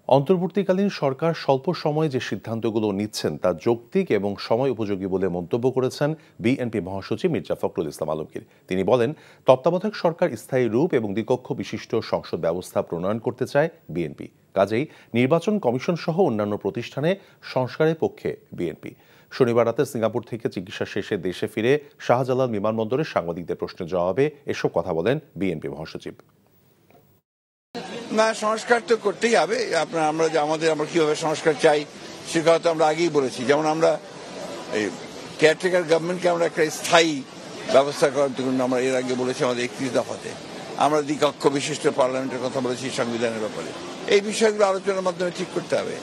অন্তর্বর্তীকালীন সরকার স্বল্প সময়ে যে সিদ্ধান্তগুলো নিচ্ছেন তা যৌক্তিক এবং সময় উপযোগী বলে মন্তব্য করেছেন বিএনপি মহাসচিব মির্জা ফখরুল ইসলাম আলমগীর। তিনি বলেন, তত্ত্বাবধায়ক সরকার স্থায়ী রূপ এবং দ্বিকক্ষ বিশিষ্ট সংসদ ব্যবস্থা প্রণয়ন করতে চায় বিএনপি। কাজেই নির্বাচন কমিশন সহ অন্যান্য প্রতিষ্ঠানে সংস্কারের পক্ষে বিএনপি। শনিবার রাতে সিঙ্গাপুর থেকে চিকিৎসা শেষে দেশে ফিরে শাহজালাল বিমানবন্দরে সাংবাদিকদের প্রশ্নের জবাবে এসব কথা বলেন বিএনপি মহাসচিব। না, সংস্কার তো করতেই হবে। আমরা কিভাবে সংস্কার চাই সে কথা তো আমরা আগেই বলেছি। যেমন আমরা কেয়ারটেকার গভর্নমেন্টকে আমরা একটা স্থায়ী ব্যবস্থা করার জন্য আমরা এর আগে বলেছি আমাদের 31 দফাতে। আমরা দ্বিকক্ষ বিশিষ্ট পার্লামেন্টের কথা বলেছি সংবিধানের ব্যাপারে। এই বিষয়গুলো আলোচনার মাধ্যমে ঠিক করতে হবে।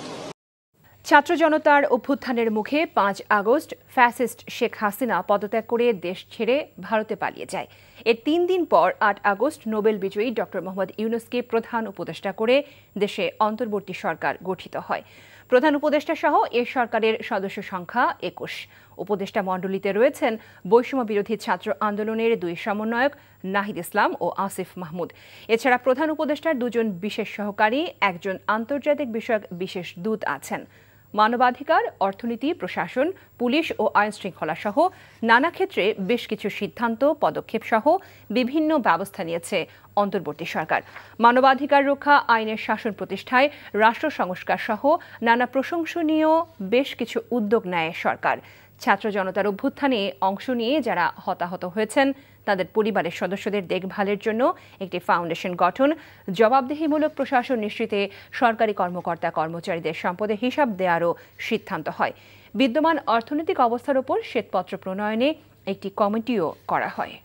ছাত্র জনতার অভ্যুত্থানের মুখে 5 আগস্ট ফ্যাসিস্ট শেখ হাসিনা পদত্যাগ করে দেশ ছেড়ে ভারতে পালিয়ে যায়। এর 3 দিন পর 8 আগস্ট নোবেল বিজয়ী ডক্টর মোহাম্মদ ইউনূসকে প্রধান উপদেষ্টা করে দেশে অন্তর্বর্তী সরকার গঠিত হয়। প্রধান উপদেষ্টা সহ এ সরকারের সদস্য সংখ্যা 21। উপদেষ্টা মণ্ডলীতে রয়েছেন বৈষম্য বিরোধী ছাত্র আন্দোলনের 2 সমন্বয়ক নাহিদ ইসলাম ও আসিফ মাহমুদ। এছাড়া প্রধান উপদেষ্টার 2 জন বিশেষ সহকারী, 1 জন আন্তর্জাতিক বিষয়ক বিশেষ দূত আছেন। মানবাধিকার, অর্থনীতি, প্রশাসন, পুলিশ ও আইন শৃঙ্খলা সহ নানা ক্ষেত্রে বেশ কিছু সিদ্ধান্ত, পদক্ষেপ সহ বিভিন্ন ব্যবস্থা নিয়েছে অন্তর্বর্তী সরকার। মানবাধিকার রক্ষা, আইনের শাসন প্রতিষ্ঠায় রাষ্ট্র সংস্কার সহ নানা প্রশংসনীয় বেশ কিছু উদ্যোগ নেয় সরকার। ছাত্র জনতার অভ্যুত্থানে অংশ নিয়ে যারা হতাহত হয়েছেন তাদের পরিবারের সদস্যদের দেখভালের জন্য একটি ফাউন্ডেশন গঠন, জবাবদিহিমূলক প্রশাসন নিশ্চিতে সরকারি কর্মকর্তা কর্মচারীদের সম্পদের হিসাব দেওয়ারও সিদ্ধান্ত হয়। বিদ্যমান অর্থনৈতিক অবস্থার উপর শ্বেতপত্র প্রণয়নে একটি কমিটিও করা হয়।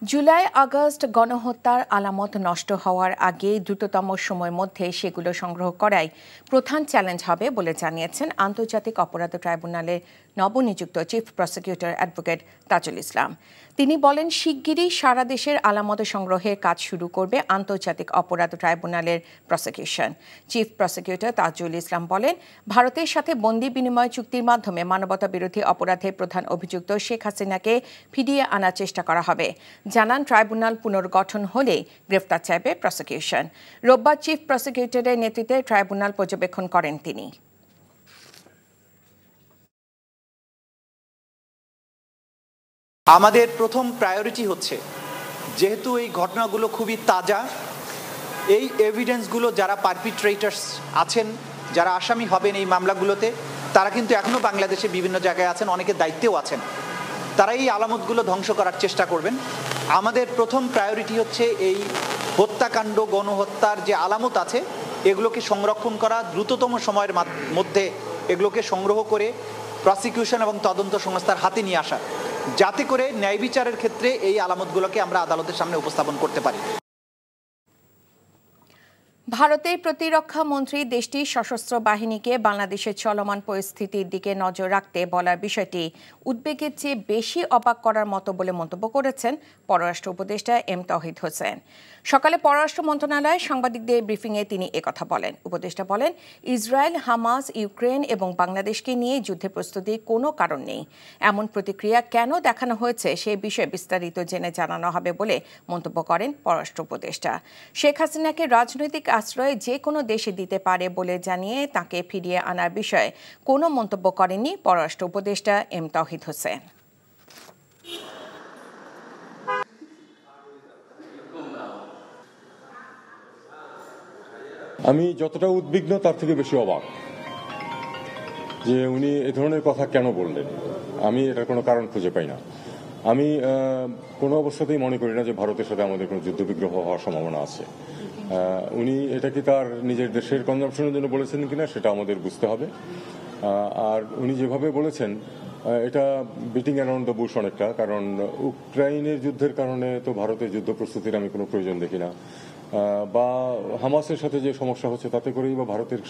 জুলাই আগস্ট গণহত্যার আলামত নষ্ট হওয়ার আগে দ্রুততম সময়ের মধ্যে সেগুলো সংগ্রহ করাই প্রধান চ্যালেঞ্জ হবে বলে জানিয়েছেন আন্তর্জাতিক অপরাধ ট্রাইব্যুনালের নবনিযুক্ত chief prosecutor advocate Tajul Islam. তিনি বলেন, শিগগিরই সারা দেশের আলামত সংগ্রহের কাজ শুরু করবে আন্তর্জাতিক অপরাধ ট্রাইব্যুনালের prosecution. Chief prosecutor Tajul Islam বলেন, ভারতের সাথে বন্দি বিনিময় চুক্তির মাধ্যমে মানবতা বিরোধী অপরাধের প্রধান অভিযুক্ত শেখ হাসিনাকে ফিরিয়ে আনার চেষ্টা করা হবে। জানান, ট্রাইব্যুনাল পুনর্গঠন হলে গ্রেফতার চাইবে প্রসিকিউশন। রোববার চিফ প্রসিকিউটরের নেতৃত্বে ট্রাইব্যুনাল পর্যবেক্ষণ করেন তিনি। আমাদের প্রথম প্রায়োরিটি হচ্ছে, যেহেতু এই ঘটনাগুলো খুবই তাজা, এই এভিডেন্সগুলো যারা পারপিট্রেটার্স আছেন, যারা আসামি হবেন এই মামলাগুলোতে, তারা কিন্তু এখনও বাংলাদেশে বিভিন্ন জায়গায় আছেন, অনেকে দায়িত্বেও আছেন। তারা এই আলামতগুলো ধ্বংস করার চেষ্টা করবেন। আমাদের প্রথম প্রায়োরিটি হচ্ছে এই হত্যাকাণ্ড, গণহত্যার যে আলামত আছে এগুলোকে সংরক্ষণ করা, দ্রুততম সময়ের মধ্যে এগুলোকে সংগ্রহ করে প্রসিকিউশন এবং তদন্ত সংস্থার হাতে নিয়ে আসা, যাতে করে ন্যায় বিচারের ক্ষেত্রে এই আলামতগুলোকে আমরা আদালতের সামনে উপস্থাপন করতে পারি। ভারতের প্রতিরক্ষা মন্ত্রী দেশটির সশস্ত্র বাহিনীকে বাংলাদেশের চলমান পরিস্থিতির দিকে নজর রাখতে বলার বিষয়টি উদ্বেগের চেয়ে বেশি অবাক করার মতো বলে মন্তব্য করেছেন পররাষ্ট্র উপদেষ্টা এম তৌহিদ হোসেন। সকালে পররাষ্ট্র মন্ত্রণালয়ে সাংবাদিকদের ব্রিফিংয়ে তিনি একথা বলেন। উপদেষ্টা বলেন, ইসরায়েল, হামাস, ইউক্রেন এবং বাংলাদেশকে নিয়ে যুদ্ধের প্রস্তুতির কোনো কারণ নেই। এমন প্রতিক্রিয়া কেন দেখানো হয়েছে সে বিষয়ে বিস্তারিত জেনে জানানো হবে বলে মন্তব্য করেন পররাষ্ট্র উপদেষ্টা। শেখ হাসিনাকে রাজনৈতিক আশ্রয় যে কোনো দেশে দিতে পারে বলে জানিয়ে তাকে ফিরিয়ে আনার বিষয়ে কোনো মন্তব্য করেননি পররাষ্ট্র উপদেষ্টা এম তৌহিদ হোসেন। আমি যতটা উদ্বিগ্ন তার থেকে বেশি অবাক যে উনি এ ধরনের কথা কেন বললেন। আমি এটার কোনো কারণ খুঁজে পাই না। আমি কোনো অবস্থাতেই মনে করি না যে ভারতের সাথে আমাদের কোনো যুদ্ধবিগ্রহ হওয়ার সম্ভাবনা আছে। উনি এটা কি তার নিজের দেশের কনজাম্পশনের জন্য বলেছেন কিনা সেটা আমাদের বুঝতে হবে। আর উনি যেভাবে বলেছেন এটা বিটিং অ্যারাউন্ড দ্য বুশ অনেকটা, কারণ ইউক্রেনের যুদ্ধের কারণে তো ভারতের যুদ্ধ প্রস্তুতির আমি কোনো প্রয়োজন দেখি না, বা হামাসের সাথে যে সমস্যা হচ্ছে তাতে করেই বা ভারতের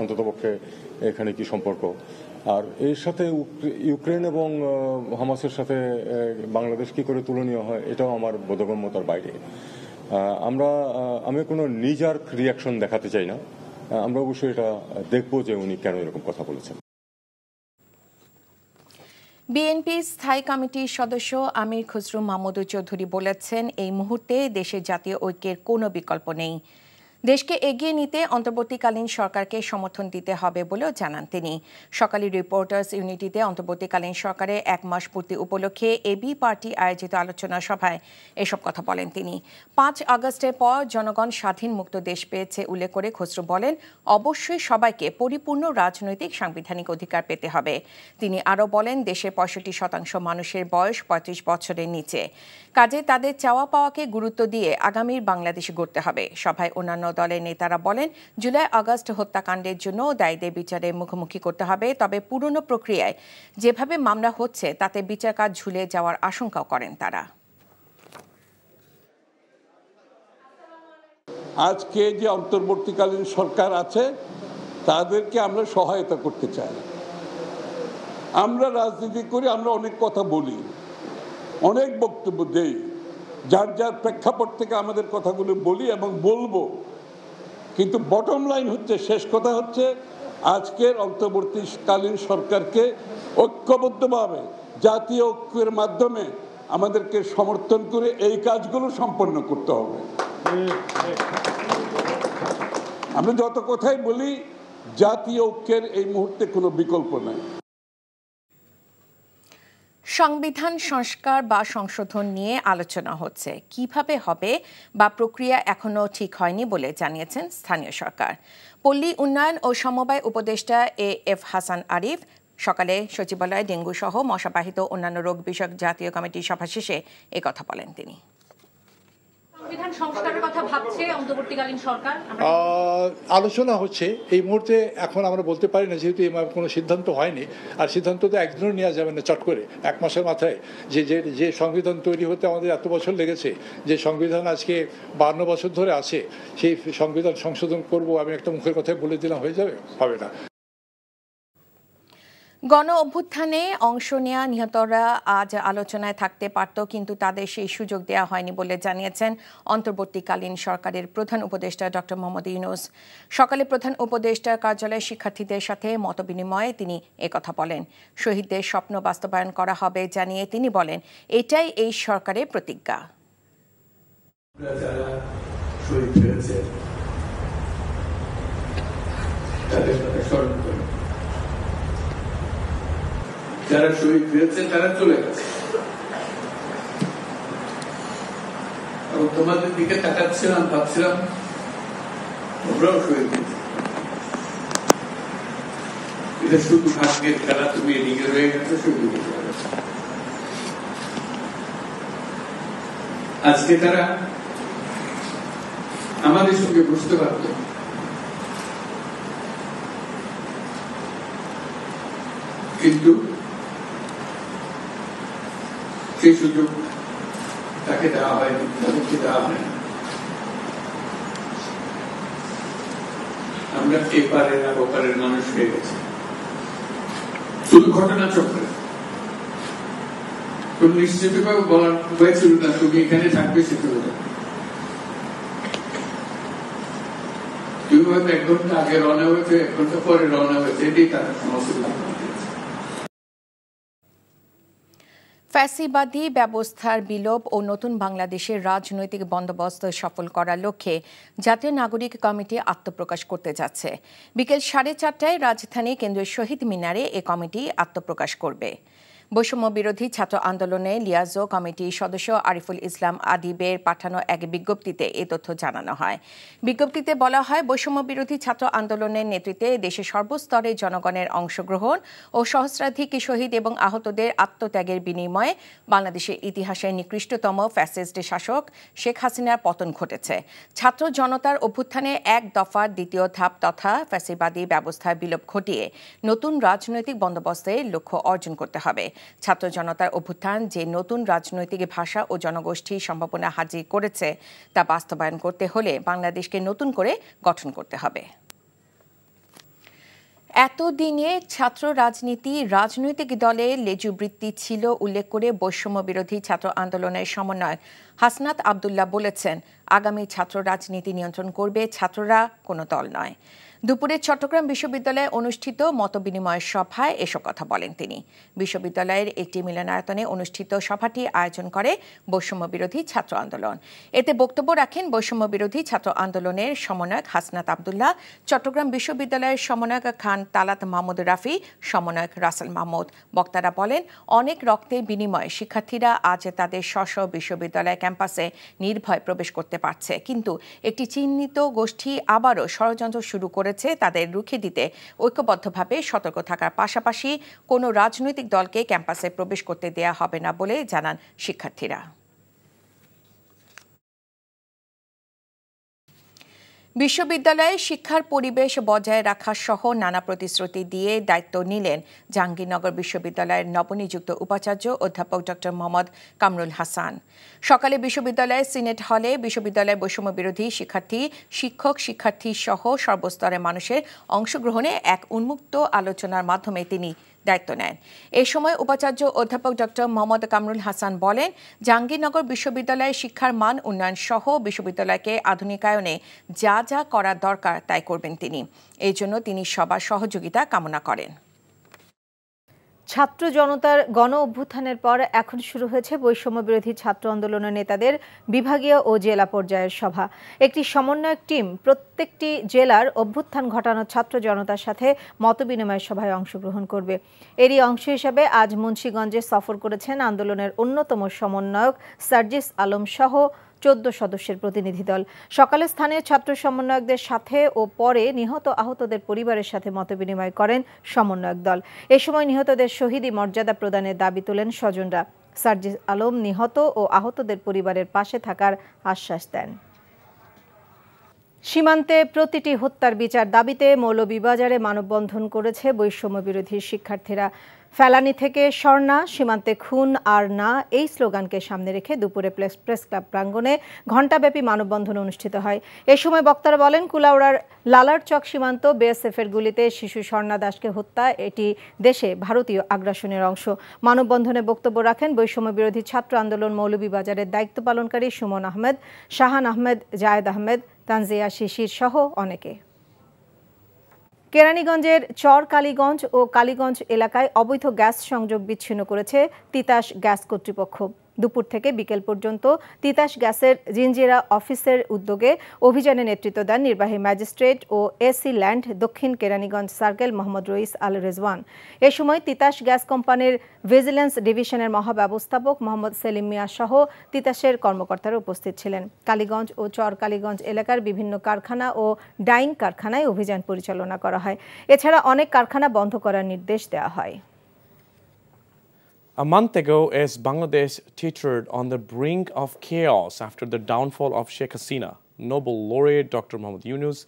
অন্ততপক্ষে এখানে কি সম্পর্ক। আর এর সাথে ইউক্রেন এবং হামাসের সাথে বাংলাদেশ কি করে তুলনীয় হয় এটাও আমার বোধগম্যতার বাইরে। আমি কোনো নিজার্ক রিয়াকশন দেখাতে চাই না। আমরা অবশ্যই এটা দেখবো যে উনি কেন এরকম কথা বলেছেন। বিএনপি স্থায়ী কমিটির সদস্য আমির খসরু মাহমুদ চৌধুরী বলেছেন, এই মুহূর্তে দেশের জাতীয় ঐক্যের কোনো বিকল্প নেই। দেশকে এগিয়ে নিতে অন্তর্বর্তীকালীন সরকারকে সমর্থন দিতে হবে বলেও জানান তিনি। সকালে রিপোর্টার্স ইউনিটিতে অন্তর্বর্তীকালীন সরকারের 1 মাস পূর্তি উপলক্ষে এবি পার্টি আয়োজিত আলোচনা সভায় এসব কথা বলেন তিনি। 5 আগস্টের পর জনগণ স্বাধীন মুক্ত দেশ পেয়েছে উল্লেখ করে খসরু বলেন, অবশ্যই সবাইকে পরিপূর্ণ রাজনৈতিক সাংবিধানিক অধিকার পেতে হবে। তিনি আরও বলেন, দেশের 65% মানুষের বয়স 35 বছরের নিচে, কাজে তাদের চাওয়া পাওয়াকে গুরুত্ব দিয়ে আগামীর বাংলাদেশ গড়তে হবে। সভায় অন্যান্য দলের নেতারা বলেন, জুলাই আগস্ট হত্যাকাণ্ডের জন্য দায়ীদের বিচারের মুখোমুখি করতে হবে, তবে পুরনো প্রক্রিয়ায় যেভাবে মামলা হচ্ছে তাতে বিচার কাজ ঝুলে যাওয়ার আশঙ্কাও করেন তারা। আজকে যে অন্তর্বর্তীকালীন সরকার আছে তাদেরকে আমরা সহায়তা করতে চাই। আমরা রাজনীতি করি, আমরা অনেক কথা বলি, অনেক বক্তব্য দেই, যার যার প্রেক্ষাপট থেকে আমাদের কথাগুলো বলি এবং বলবো, কিন্তু বটম লাইন হচ্ছে, শেষ কথা হচ্ছে, আজকের অন্তর্বর্তীকালীন সরকারকে ঐক্যবদ্ধভাবে জাতীয় ঐক্যের মাধ্যমে আমাদেরকে সমর্থন করে এই কাজগুলো সম্পন্ন করতে হবে। আমরা যত কথাই বলি, জাতীয় ঐক্যের এই মুহূর্তে কোনো বিকল্প নাই। সংবিধান সংস্কার বা সংশোধন নিয়ে আলোচনা হচ্ছে, কিভাবে হবে বা প্রক্রিয়া এখনো ঠিক হয়নি বলে জানিয়েছেন স্থানীয় সরকার। পল্লী উন্নয়ন ও সমবায় উপদেষ্টা এ.এফ. হাসান আরিফ সকালে সচিবালয়ে ডেঙ্গু সহ মশাবাহিত অন্যান্য রোগ বিষয়ক জাতীয় কমিটির সভা শেষে একথা বলেন তিনি। সংবিধান সংস্কারের কথা ভাবছে অন্তর্বর্তীকালীন সরকার, আলোচনা হচ্ছে। এই মুহূর্তে এখন আমরা বলতে পারি না, যেহেতু কোনো সিদ্ধান্ত হয়নি। আর সিদ্ধান্ত তো একদিনও নেওয়া যাবে না চট করে 1 মাসের মাথায়। যে সংবিধান তৈরি হতে আমাদের এত বছর লেগেছে, যে সংবিধান আজকে 52 বছর ধরে আছে, সেই সংবিধান সংশোধন করব আমি একটা মুখের কথায় বলে দিলাম হয়ে যাবে, হবে না। গণ অভ্যুত্থানে অংশ নেওয়া নিহতরা আজ আলোচনায় থাকতে পারত, কিন্তু তাদের সেই সুযোগ দেওয়া হয়নি বলে জানিয়েছেন অন্তর্বর্তীকালীন সরকারের প্রধান উপদেষ্টা ডক্টর মোহাম্মদ ইউনূস। সকালে প্রধান উপদেষ্টার কার্যালয়ে শিক্ষার্থীদের সাথে মতবিনিময়ে তিনি একথা বলেন। শহীদদের স্বপ্ন বাস্তবায়ন করা হবে জানিয়ে তিনি বলেন, এটাই এই সরকারের প্রতিজ্ঞা। যারা শহীদ হয়েছে তারা চলে গেছে, এবং তোমাদের দিকে তাকাচ্ছিলাম, ভাবছিলাম তোমরাও শহীদ হয়েছে। এটা শুধু ভাগ্যের খেলা, তুমি এদিকে রয়ে গেছো, শহীদ হয়ে গেছে। আজকে তারা আমাদের সঙ্গে বুঝতে পারত, কিন্তু সেই সুযোগ তাকে দেওয়া হয়নি, তাদেরকে দেওয়া হয়নি। আমরা এপারের আর ওপারের মানুষ হয়ে গেছি। শুধু ঘটনা চক্রে কোন নিশ্চিতভাবে বলার হয়েছিল না তুমি এখানে থাকবে, সে চলে যাবে। তুমি হয়তো 1 ঘন্টা আগে রওনা হয়েছে, 1 ঘন্টা পরে রওনা হয়েছে, এটাই তারা সমস্যা। ফ্যাসিবাদী ব্যবস্থার বিলোপ ও নতুন বাংলাদেশের রাজনৈতিক বন্দোবস্ত সফল করার লক্ষ্যে জাতীয় নাগরিক কমিটি আত্মপ্রকাশ করতে যাচ্ছে। বিকেল 4:30টায় রাজধানী কেন্দ্রীয় শহীদ মিনারে এ কমিটি আত্মপ্রকাশ করবে। বৈষম্য বিরোধী ছাত্র আন্দোলনে লিয়াজো কমিটির সদস্য আরিফুল ইসলাম আদিবের পাঠানো এক বিজ্ঞপ্তিতে এ তথ্য জানানো হয়। বিজ্ঞপ্তিতে বলা হয়, বৈষম্য বিরোধী ছাত্র আন্দোলনের নেতৃত্বে দেশের সর্বস্তরে জনগণের অংশগ্রহণ ও সহস্রাধিক শহীদ এবং আহতদের আত্মত্যাগের বিনিময়ে বাংলাদেশের ইতিহাসের নিকৃষ্টতম ফ্যাসিস্ট শাসক শেখ হাসিনার পতন ঘটেছে। ছাত্র জনতার অভ্যুত্থানে 1 দফার 2য় ধাপ তথা ফ্যাসিবাদী ব্যবস্থার বিলোপ ঘটিয়ে নতুন রাজনৈতিক বন্দোবস্তের লক্ষ্য অর্জন করতে হবে। ছাত্র জনতার অভ্যুত্থান যে নতুন রাজনৈতিক ভাষা ও জনগোষ্ঠীর সম্ভাবনা হাজির করেছে, তা বাস্তবায়ন করতে হলে বাংলাদেশকে নতুন করে গঠন করতে হবে। এতদিনে ছাত্র রাজনীতি রাজনৈতিক দলে লেজুবৃত্তি ছিল উল্লেখ করে বৈষম্য বিরোধী ছাত্র আন্দোলনের সমন্বয়ক হাসনাত আবদুল্লাহ বলেছেন, আগামী ছাত্র রাজনীতি নিয়ন্ত্রণ করবে ছাত্ররা, কোনো দল নয়। দুপুরে চট্টগ্রাম বিশ্ববিদ্যালয়ে অনুষ্ঠিত মতবিনিময় সভায় এসব কথা বলেন তিনি। বিশ্ববিদ্যালয়ের একটি মিলনায়তনে অনুষ্ঠিত সভাটি আয়োজন করে বৈষম্য বিরোধী ছাত্র আন্দোলন। এতে বক্তব্য রাখেন বৈষম্য বিরোধী ছাত্র আন্দোলনের সমন্বয়ক হাসনাত আবদুল্লাহ, চট্টগ্রাম বিশ্ববিদ্যালয়ের সমন্বয়ক খান তালাত মাহমুদ রাফি, সমন্বয়ক রাসেল মাহমুদ। বক্তারা বলেন, অনেক রক্তের বিনিময়ে শিক্ষার্থীরা আজ তাদের স্ব বিশ্ববিদ্যালয় ক্যাম্পাসে নির্ভয়ে প্রবেশ করতে পারছে, কিন্তু একটি চিহ্নিত গোষ্ঠী আবারও ষড়যন্ত্র শুরু করেছে তাদের রুখে দিতে ঐক্যবদ্ধভাবে সতর্ক থাকার পাশাপাশি কোনো রাজনৈতিক দলকে ক্যাম্পাসে প্রবেশ করতে দেয়া হবে না বলে জানান শিক্ষার্থীরা। বিশ্ববিদ্যালয়ে শিক্ষার পরিবেশ বজায় রাখা সহ নানা প্রতিশ্রুতি দিয়ে দায়িত্ব নিলেন জাহাঙ্গীরনগর বিশ্ববিদ্যালয়ের নবনিযুক্ত উপাচার্য অধ্যাপক ডক্টর মোহাম্মদ কামরুল হাসান। সকালে বিশ্ববিদ্যালয়ের সিনেট হলে বিশ্ববিদ্যালয়ের বৈষম্য বিরোধী শিক্ষার্থী, শিক্ষক, শিক্ষার্থী সহ সর্বস্তরের মানুষের অংশগ্রহণে এক উন্মুক্ত আলোচনার মাধ্যমে তিনি দায়িত্ব নেন। এ সময় উপাচার্য অধ্যাপক ডক্টর মোহাম্মদ কামরুল হাসান বলেন, জাহাঙ্গীরনগর বিশ্ববিদ্যালয়ের শিক্ষার মান উন্নয়ন সহ বিশ্ববিদ্যালয়কে আধুনিকায়নে যা যা করা দরকার তাই করবেন তিনি। এই জন্য তিনি সবার সহযোগিতা কামনা করেন। ছাত্র জনতার গণ অভ্যুত্থানের পর এখন শুরু হয়েছে বৈষম্য বিরোধী ছাত্র আন্দোলনের নেতাদের বিভাগীয় ও জেলা পর্যায়ের সভা। একটি সমন্বয়ক টিম প্রত্যেকটি জেলার অভ্যুত্থান ঘটানো ছাত্র জনতার সাথে মতবিনিময় সভায় অংশগ্রহণ করবে। এরই অংশ হিসেবে আজ মুন্সিগঞ্জে সফর করেছেন আন্দোলনের অন্যতম সমন্বয়ক সার্জিস আলম সহ 14 সদস্যের প্রতিনিধি দল। সকালে স্থানীয় ছাত্র সমন্বয়কদের সাথে ও পরে নিহত আহতদের পরিবারের সাথে মতবিনিময় করেন সমন্বয়ক দল। এ সময় নিহতদের শহীদি মর্যাদা প্রদানের দাবি তোলেন স্বজনরা। সার্জিস আলম নিহত ও আহতদের পরিবারের পাশে থাকার আশ্বাস দেন। সীমান্তে প্রতিটি হত্যার বিচার দাবিতে মৌলভীবাজারে মানববন্ধন করেছে বৈষম্য বিরোধী শিক্ষার্থীরা। ফেলানি থেকে স্বর্ণা, সীমান্তে খুন আর না, এই স্লোগানকে সামনে রেখে দুপুরে প্রেস ক্লাব প্রাঙ্গণে ঘণ্টাব্যাপী মানববন্ধন অনুষ্ঠিত হয়। এ সময় বক্তারা বলেন, কুলাউড়ার লালারচক সীমান্ত বিএসএফের গুলিতে শিশু স্বর্ণা দাসকে হত্যা এটি দেশে ভারতীয় আগ্রাসনের অংশ। মানববন্ধনে বক্তব্য রাখেন বৈষম্য বিরোধী ছাত্র আন্দোলন মৌলভীবাজারের দায়িত্ব পালনকারী সুমন আহমেদ, শাহান আহমেদ, জায়েদ আহমেদ, তানজিয়া শিশির সহ অনেকে। কেরানীগঞ্জের চর কালীগঞ্জ ও কালীগঞ্জ এলাকায় অবৈধ গ্যাস সংযোগ বিচ্ছিন্ন করেছে তিতাস গ্যাস কর্তৃপক্ষ। দুপুর থেকে বিকেল পর্যন্ত তিতাস গ্যাসের জিঞ্জিরা অফিসের উদ্যোগে অভিযানে নেতৃত্ব দেন নির্বাহী ম্যাজিস্ট্রেট ও এসি ল্যান্ড দক্ষিণ কেরানীগঞ্জ সার্কেল মোহাম্মদ রইস আল রেজওয়ান। এ সময় তিতাস গ্যাস কোম্পানির ভিজিলেন্স ডিভিশনের মহাব্যবস্থাপক মোহাম্মদ সেলিম মিয়া সহ তিতাসের কর্মকর্তারা উপস্থিত ছিলেন। কালীগঞ্জ ও চর কালীগঞ্জ এলাকার বিভিন্ন কারখানা ও ডাইং কারখানায় অভিযান পরিচালনা করা হয়। এছাড়া অনেক কারখানা বন্ধ করার নির্দেশ দেওয়া হয়। A month ago, as Bangladesh teetered on the brink of chaos after the downfall of Sheikh Hasina, Nobel laureate Dr. Muhammad Yunus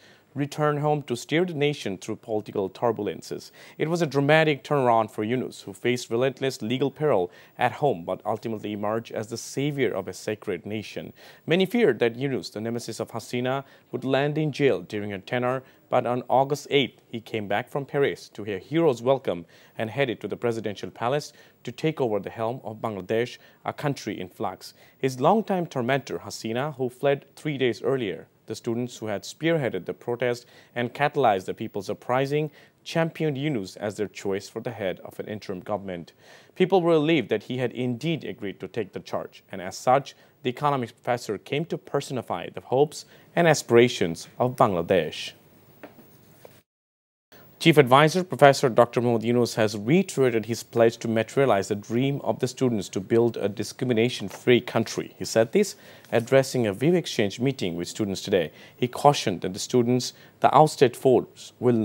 returned home to steer the nation through political turbulences. It was a dramatic turnaround for Yunus, who faced relentless legal peril at home but ultimately emerged as the savior of a sacred nation. Many feared that Yunus, the nemesis of Hasina, would land in jail during her tenure, but on August 8th, he came back from Paris to a hero's welcome and headed to the presidential palace to take over the helm of Bangladesh, a country in flux. His longtime tormentor, Hasina, who fled 3 days earlier, the students who had spearheaded the protest and catalyzed the people's uprising, championed Yunus as their choice for the head of an interim government. People were relieved that he had indeed agreed to take the charge, and as such, the economics professor came to personify the hopes and aspirations of Bangladesh. Chief Advisor Professor Dr. Muhammad Yunus has reiterated his pledge to materialize the dream of the students to build a discrimination-free country. He said this addressing a view exchange meeting with students today. He cautioned that the students, the ousted force, will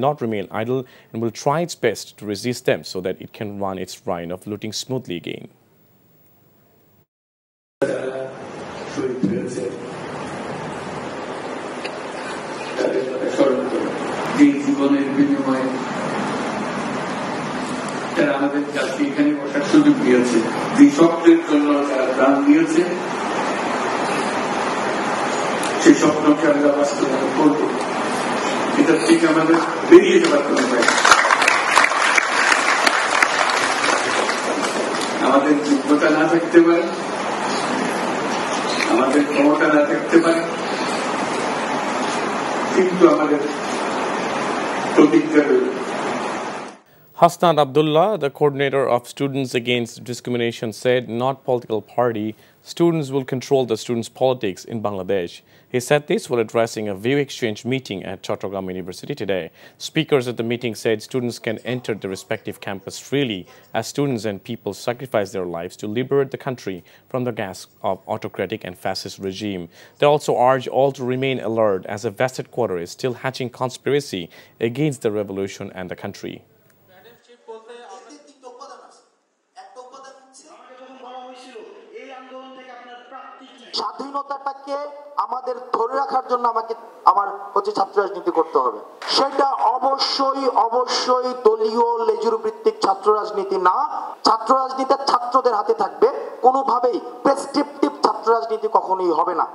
not remain idle and will try its best to resist them so that it can run its reign of looting smoothly again. যে জীবনের বিনিময়ে তারা আমাদের কাছে এখানে বসার সুযোগ দিয়েছে, যে স্বপ্নের জন্য তারা প্রাণ দিয়েছে, সেই স্বপ্নকে আমরা বাস্তবায়ন করব। এটা থেকে আমাদের বেরিয়ে যাবার কোনো উপায়। আমাদের যোগ্যতা না থাকতে পারে, আমাদের ক্ষমতা না থাকতে পারে, কিন্তু আমাদের প্রতিজ্ঞা করি। Hasnat Abdullah, the coordinator of Students Against Discrimination, said not political party, students will control the students' politics in Bangladesh. He said this while addressing a view exchange meeting at Chattogram University today. Speakers at the meeting said students can enter the respective campus freely as students and people sacrifice their lives to liberate the country from the grasp of autocratic and fascist regime. They also urge all to remain alert as a vested quarter is still hatching conspiracy against the revolution and the country. স্বাধীনতাটাকে আমাদের ধরে রাখার জন্য আমার ছাত্র রাজনীতি করতে হবে। সেটা অবশ্যই দলীয় লেজুর ভিত্তিক ছাত্র রাজনীতি না। ছাত্র রাজনীতি ছাত্রদের হাতে থাকবে, কোনোভাবেই প্রেসক্রিপটিভ ছাত্র রাজনীতি কখনোই হবে না।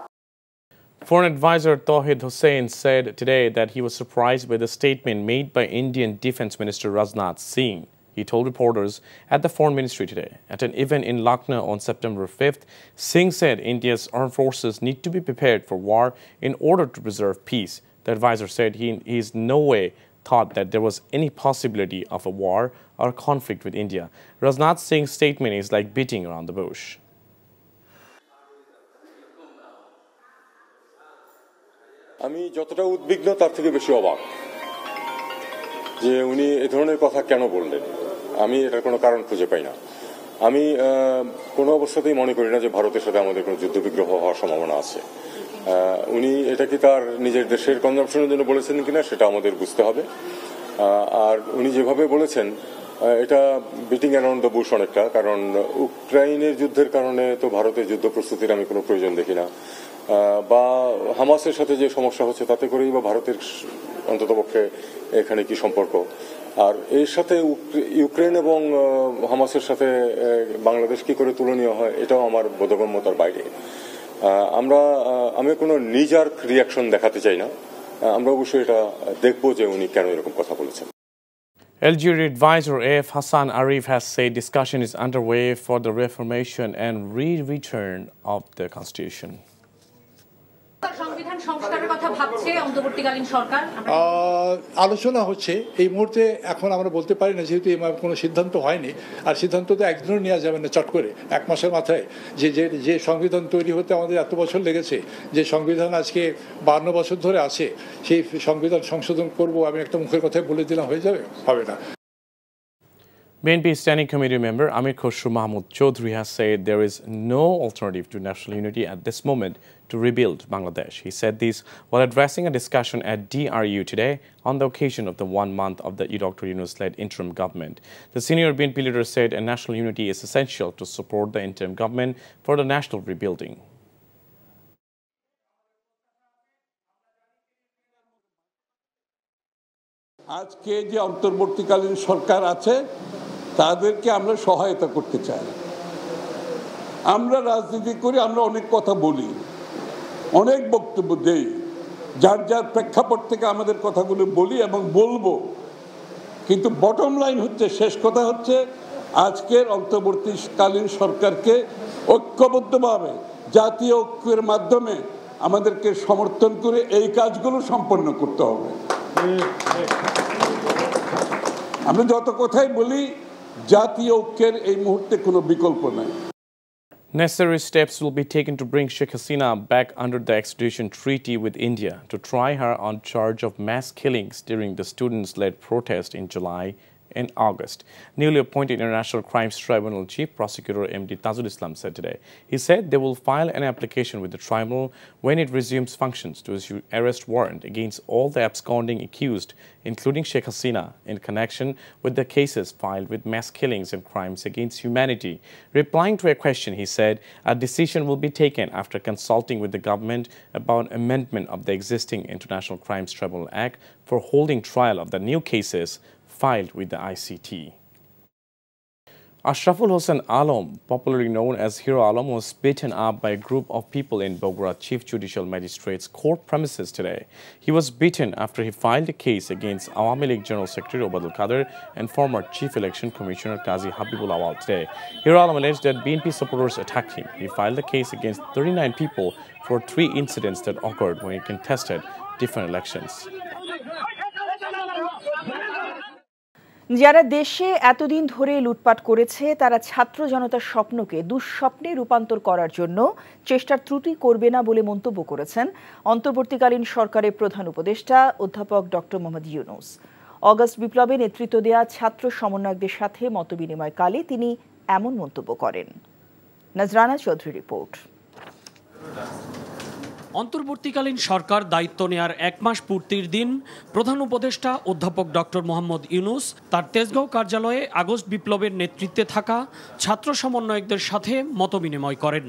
Foreign advisor Tawhid Hussain said today that he was surprised by the statement made by Indian Defence Minister Rajnath Singh. He told reporters at the Foreign Ministry today. At an event in Lucknow on September 5th, Singh said India's armed forces need to be prepared for war in order to preserve peace. The advisor said he is no way thought that there was any possibility of a war or conflict with India. Rajnath Singh's statement is like beating around the bush. আমি যতটা উদ্বিগ্ন তার থেকে বেশি অবাক যে উনি এই ধরনের কথা কেন বললেন। আমি এটার কোনো কারণ খুঁজে পাই না। আমি কোনো অবস্থাতেই মনে করি না যে ভারতের সাথে আমাদের কোনো যুদ্ধবিগ্রহ হওয়ার সম্ভাবনা আছে। উনি এটা কি তার নিজের দেশের কনজাম্পশনের জন্য বলেছেন কিনা সেটা আমাদের বুঝতে হবে। আর উনি যেভাবে বলেছেন এটা বিটিং অ্যারাউন্ড দ্য বুশ অনেকটা, কারণ ইউক্রেনের যুদ্ধের কারণে তো ভারতের যুদ্ধ প্রস্তুতির আমি কোনো প্রয়োজন দেখি না, বা হামাসের সাথে যে সমস্যা হচ্ছে তাতে করেই বা ভারতের অন্ততপক্ষে এখানে কি সম্পর্ক। আর এর সাথে ইউক্রেন এবং হামাসের সাথে বাংলাদেশ কি করে তুলনীয় হয় এটাও আমার বোধগম্যতার বাইরে। আমি কোনো নিজার্ক রিয়াকশন দেখাতে চাই না। আমরা অবশ্যই এটা দেখবো যে উনি কেন এরকম কথা বলেছেন। Algeria advisor A.F. Hassan Arif has said discussion is underway for the reformation and return of the constitution. সংবিধান সংস্কারের কথা ভাবছে অন্তর্বর্তীকালীন সরকার। আলোচনা হচ্ছে এই মুহূর্তে, এখন আমরা বলতে পারি না যেহেতু কোনো সিদ্ধান্ত হয়নি। আর সিদ্ধান্ত তো একদিনও নেওয়া যাবে না চট করে এক মাসের মাথায়। যে সংবিধান তৈরি হতে আমাদের এত বছর লেগেছে, যে সংবিধান আজকে 52 বছর ধরে আছে, সেই সংবিধান সংশোধন করব আমি একটা মুখের কথায় বলে দিলাম হয়ে যাবে, হবে না। BNP Standing Committee member Amir Khosru Mahmood Chaudhry has said there is no alternative to national unity at this moment to rebuild Bangladesh. He said this while addressing a discussion at DRU today on the occasion of the 1 month of the Dr. Yunus-led interim government. The senior BNP leader said a national unity is essential to support the interim government for the national rebuilding. আজকে যে অন্তর্বর্তীকালীন সরকার আছে তাদেরকে আমরা সহায়তা করতে চাই। আমরা রাজনীতি করি, আমরা অনেক কথা বলি, অনেক বক্তব্য দেই, যার যার প্রেক্ষাপট থেকে আমাদের কথাগুলো বলি এবং বলবো। কিন্তু বটম লাইন হচ্ছে, শেষ কথা হচ্ছে, আজকের অন্তর্বর্তীকালীন সরকারকে ঐক্যবদ্ধভাবে জাতীয় ঐক্যের মাধ্যমে আমাদেরকে সমর্থন করে এই কাজগুলো সম্পন্ন করতে হবে। আমরা যত কথাই বলি, জাতীয় ঐক্যের এই মুহূর্তে কোনো বিকল্প নাই। Necessary steps will be taken to bring Sheikh Hasina back under the extradition treaty with India to try her on charge of mass killings during the students-led protest in July in August. Newly appointed International Crimes Tribunal Chief Prosecutor MD Tajul Islam said today. He said they will file an application with the tribunal when it resumes functions to issue arrest warrant against all the absconding accused, including Sheikh Hasina, in connection with the cases filed with mass killings and crimes against humanity. Replying to a question, he said a decision will be taken after consulting with the government about amendment of the existing International Crimes Tribunal Act for holding trial of the new cases filed with the ICT. Ashraful Hossain Alam, popularly known as Hero Alam, was beaten up by a group of people in Bogora Chief Judicial Magistrate's court premises today. He was beaten after he filed a case against Awami League General Secretary Obadul Qadir and former Chief Election Commissioner Qazi Habibul Awal today. Hero Alam alleged that BNP supporters attacked him. He filed a case against 39 people for 3 incidents that occurred when he contested different elections. যারা দেশে এতদিন ধরে লুটপাট করেছে তারা ছাত্র জনতার স্বপ্নকে দুঃস্বপ্নে রূপান্তর করার জন্য চেষ্টার ত্রুটি করবে না বলে মন্তব্য করেছেন অন্তর্বর্তীকালীন সরকারের প্রধান উপদেষ্টা অধ্যাপক ডক্টর মোহাম্মদ ইউনূস। অগস্ট বিপ্লবে নেতৃত্ব দেয়া ছাত্র সমন্বয়কদের সাথে মতবিনিময়কালে তিনি এমন মন্তব্য করেন। নজরানা চৌধুরী রিপোর্ট। অন্তর্বর্তীকালীন সরকার দায়িত্ব নেয়ার 1 মাস পূর্তির দিন প্রধান উপদেষ্টা অধ্যাপক ডক্টর মোহাম্মদ ইউনূস তার তেজগাঁও কার্যালয়ে আগস্ট বিপ্লবের নেতৃত্বে থাকা ছাত্র সমন্বয়কদের সাথে মতবিনিময় করেন,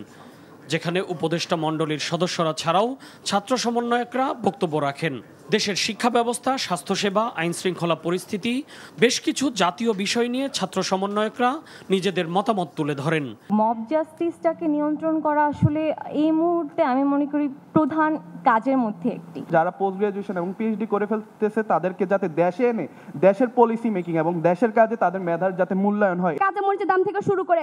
যেখানে উপদেষ্টা মণ্ডলীর সদস্যরা ছাড়াও ছাত্র সমন্বয়করা বক্তব্য রাখেন। দেশের শিক্ষা ব্যবস্থা, স্বাস্থ্যসেবা, আইন শৃঙ্খলা পরিস্থিতি, বেশ কিছু জাতীয় বিষয় নিয়ে ছাত্র সমন্বয়করা নিজেদের মতামত তুলে ধরেন। মব জাস্টিসটাকে নিয়ন্ত্রণ করা আসলে এই মুহূর্তে আমি মনে করি প্রধান কাজের মধ্যে একটি। যারা পোস্ট গ্রাজুয়েশন এবং পিএইচডি করে ফেলতেছে তাদেরকে যাতে দেশে এনে দেশের পলিসি মেকিং এবং দেশের কাজে তাদের মেধার যাতে মূল্যায়ন হয়। কাঁচা মরিচের দাম থেকে শুরু করে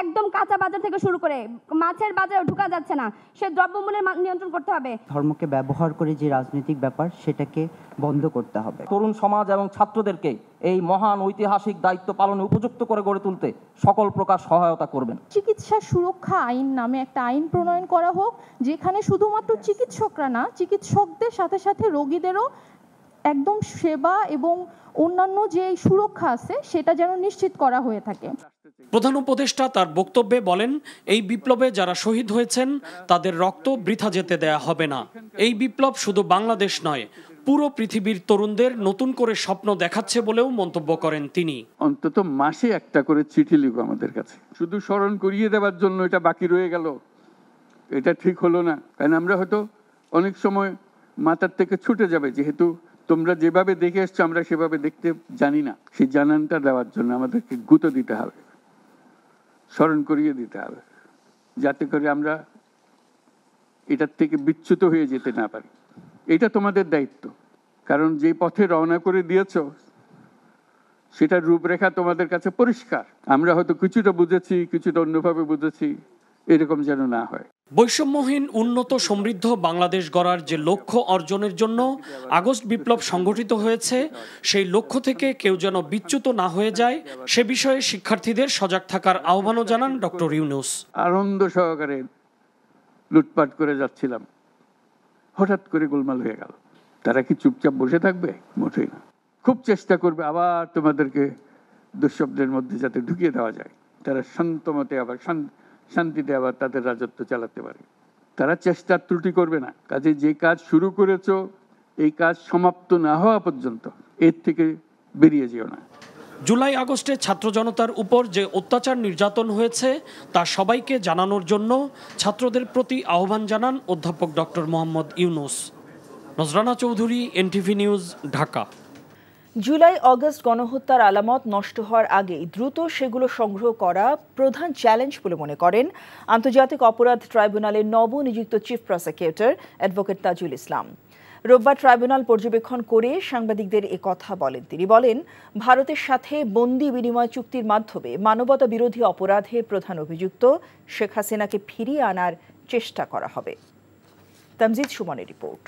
একদম কাঁচা বাজার থেকে শুরু করে মাছের বাজারে ঢোকা যাচ্ছে না, সে দ্রব্যমূল্যের নিয়ন্ত্রণ করতে হবে। ধর্মকে ব্যবহার করে যে রাজনৈতিক ব্যাপার সেটাকে বন্ধ করতে হবে। তরুণ সমাজ এবং ছাত্রদেরকে এই মহান ঐতিহাসিক দায়িত্ব পালনে উপযুক্ত করে গড়ে তুলতে সকল প্রকার সহায়তা করবেন। চিকিৎসা সুরক্ষা আইন নামে একটা আইন প্রণয়ন করা হোক, যেখানে শুধুমাত্র চিকিৎসকরা না, চিকিৎসকদের সাথে সাথে রোগীদেরও একদম সেবা এবং অন্যান্য যে সুরক্ষা আছে সেটা যেন নিশ্চিত করা হয়ে থাকে। প্রধান উপদেষ্টা তার বক্তব্যে বলেন, এই বিপ্লবে যারা শহীদ হয়েছেন তাদের রক্ত বৃথা যেতে দেয়া হবে না। এই বিপ্লব শুধু বাংলাদেশ নয়, পুরো পৃথিবীর তরুণদের নতুন করে স্বপ্ন দেখাচ্ছে বলেও মন্তব্য করেন তিনি। অন্তত মাসে একটা করে চিঠি লিখো আমাদের কাছে, শুধু স্মরণ করিয়ে দেওয়ার জন্য এটা বাকি রয়ে গেল, এটা ঠিক হলো না। কারণ আমরা হয়তো অনেক সময় মাথার থেকে ছুটে যাবে, যেহেতু তোমরা যেভাবে দেখে এসছো আমরা সেভাবে দেখতে জানি না। সেই জানানটা দেওয়ার জন্য আমাদেরকে গুঁতো দিতে হবে, স্মরণ করিয়ে দিতে হবে, যাতে করে আমরা এটার থেকে বিচ্যুত হয়ে যেতে না পারি। এটা তোমাদের দায়িত্ব, কারণ যে পথে রওনা করে দিয়েছ সেটার রূপরেখা তোমাদের কাছে পরিষ্কার। আমরা হয়তো কিছুটা বুঝেছি, কিছুটা অন্যভাবে বুঝেছি, এরকম যেন না হয়। বৈষম্যহীন উন্নত সমৃদ্ধ বাংলাদেশ গড়ার যে লক্ষ্য অর্জনের জন্য আগস্ট বিপ্লব সংগঠিত হয়েছে, সেই লক্ষ্য থেকে কেউ যেন বিচ্যুত না হয়ে যায় সে বিষয়ে শিক্ষার্থীদের সজাগ থাকার আহ্বানও জানান ডক্টর ইউনূস। আনন্দ সহকারে লুটপাট করে যাচ্ছিলাম, হঠাৎ করে গোলমাল হয়ে গেল। তারা কি চুপচাপ বসে থাকবে? মোটেই না। খুব চেষ্টা করবে আবার তোমাদেরকে দুঃস্বপ্নের মধ্যে যাতে ঢুকিয়ে দেওয়া যায়, তারা শান্ত মতে আবার শান্তিতে আবার তাদের রাজত্ব চালাতে পারে। তারা চেষ্টার ত্রুটি করবে না। কাজে যে কাজ শুরু করেছো এই কাজ সমাপ্ত না হওয়া পর্যন্ত এর থেকে বেরিয়ে যেও না। জুলাই আগস্টে ছাত্র জনতার উপর যে অত্যাচার নির্যাতন হয়েছে তা সবাইকে জানানোর জন্য ছাত্রদের প্রতি আহ্বান জানান অধ্যাপক doctor Mohammad Yunus. Nazrana Chowdhury, NTV news, Dhaka. July August গণহত্যার আলামত নষ্ট হওয়ার আগেই দ্রুত সেগুলো সংগ্রহ করা প্রধান চ্যালেঞ্জ বলে মনে করেন আন্তর্জাতিক অপরাধ ট্রাইব্যুনালের নবনিযুক্ত chief prosecutor advocate Tajul Islam. রোববার ট্রাইব্যুনাল পর্যবেক্ষণ করে সাংবাদিকদের কথা বলেন। তিনি বলেন, ভারতের সাথে বন্দি বিনিময় চুক্তির মাধ্যমে মানবতা বিরোধী অপরাধে প্রধান অভিযুক্ত শেখ হাসিনাকে ফিরিয়ে আনার চেষ্টা করা হবে। তামজিদ সুমনের রিপোর্ট।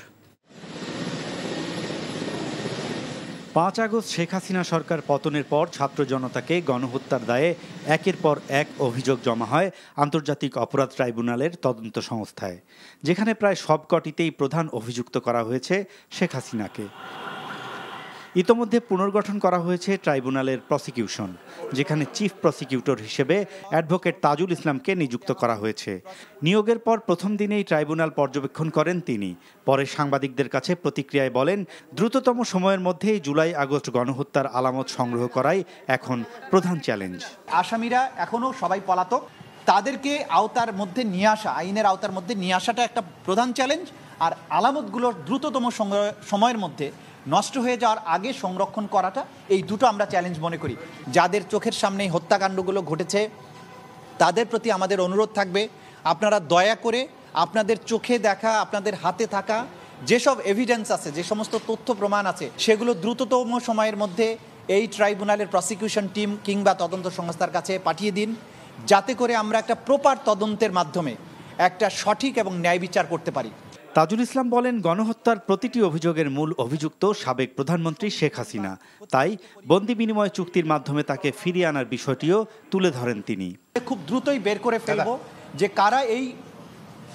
5 আগস্ট শেখ হাসিনা সরকার পতনের পর ছাত্র জনতাকে গণহত্যার দায়ে একের পর এক অভিযোগ জমা হয় আন্তর্জাতিক অপরাধ ট্রাইব্যুনালের তদন্ত সংস্থায়, যেখানে প্রায় সবকটিতেই প্রধান অভিযুক্ত করা হয়েছে শেখ হাসিনাকে। ইতোমধ্যে পুনর্গঠন করা হয়েছে ট্রাইব্যুনালের প্রসিকিউশন, যেখানে চিফ প্রসিকিউটর হিসেবে অ্যাডভোকেট তাজুল ইসলামকে নিযুক্ত করা হয়েছে। নিয়োগের পর প্রথম দিনেই ট্রাইব্যুনাল পর্যবেক্ষণ করেন তিনি। পরে সাংবাদিকদের কাছে প্রতিক্রিয়ায় বলেন, দ্রুততম সময়ের মধ্যেই জুলাই আগস্ট গণহত্যার আলামত সংগ্রহ করাই এখন প্রধান চ্যালেঞ্জ। আসামিরা এখনো সবাই পলাতক, তাদেরকে আওতার মধ্যে নিয়ে আসা, আইনের আওতার মধ্যে নিয়ে আসাটা একটা প্রধান চ্যালেঞ্জ। আর আলামতগুলো দ্রুততম সময়ের মধ্যে নষ্ট হয়ে যাওয়ার আগে সংরক্ষণ করাটা, এই দুটো আমরা চ্যালেঞ্জ মনে করি। যাদের চোখের সামনে হত্যাকাণ্ডগুলো ঘটেছে তাদের প্রতি আমাদের অনুরোধ থাকবে, আপনারা দয়া করে আপনাদের চোখে দেখা, আপনাদের হাতে থাকা যেসব এভিডেন্স আছে, যে সমস্ত তথ্য প্রমাণ আছে, সেগুলো দ্রুততম সময়ের মধ্যে এই ট্রাইব্যুনালের প্রসিকিউশন টিম কিংবা তদন্ত সংস্থার কাছে পাঠিয়ে দিন, যাতে করে আমরা একটা প্রপার তদন্তের মাধ্যমে একটা সঠিক এবং ন্যায় বিচার করতে পারি। তাজুল ইসলাম বলেন, গণহত্যার প্রতিটি অভিযোগের মূল অভিযুক্ত সাবেক প্রধানমন্ত্রী শেখ হাসিনা। তাই বন্দি বিনিময় চুক্তির মাধ্যমে তাকে ফিরিয়ে আনার বিষয়টিও তুলে ধরেন তিনি। খুব দ্রুতই বের করে ফেলব যে কারা এই